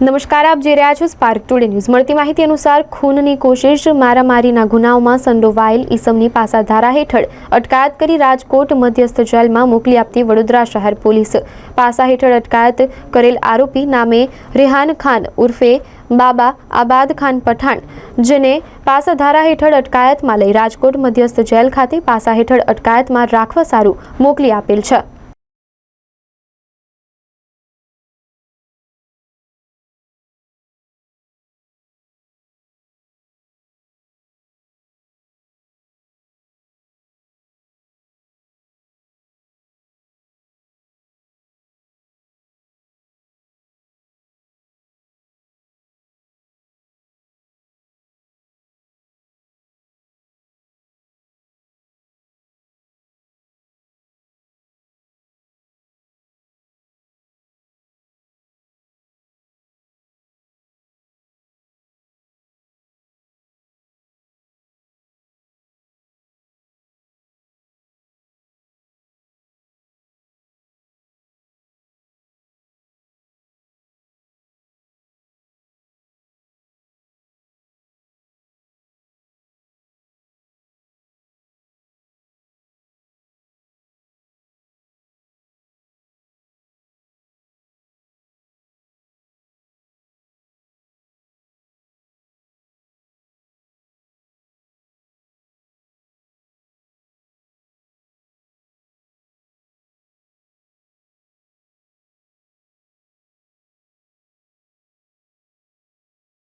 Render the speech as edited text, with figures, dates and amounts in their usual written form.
નમસ્કાર, આપ જોઈ રહ્યા છો સ્પાર્ક ટુડે ન્યૂઝ। મળતી માહિતી અનુસાર ખૂનની કોશિશ મારામારીના ગુનાઓમાં સંડોવાયેલ ઈસમની પાસાધારા હેઠળ અટકાયત કરી રાજકોટ મધ્યસ્થ જેલમાં મોકલી આપતી વડોદરા શહેર પોલીસ। પાસા હેઠળ અટકાયત કરેલ આરોપી નામે રેહાન ખાન ઉર્ફે બાબા આબાદ ખાન પઠાણ, જેને પાસાધારા હેઠળ અટકાયતમાં લઈ રાજકોટ મધ્યસ્થ જેલ ખાતે પાસા હેઠળ અટકાયતમાં રાખવા સારું મોકલી આપેલ છે।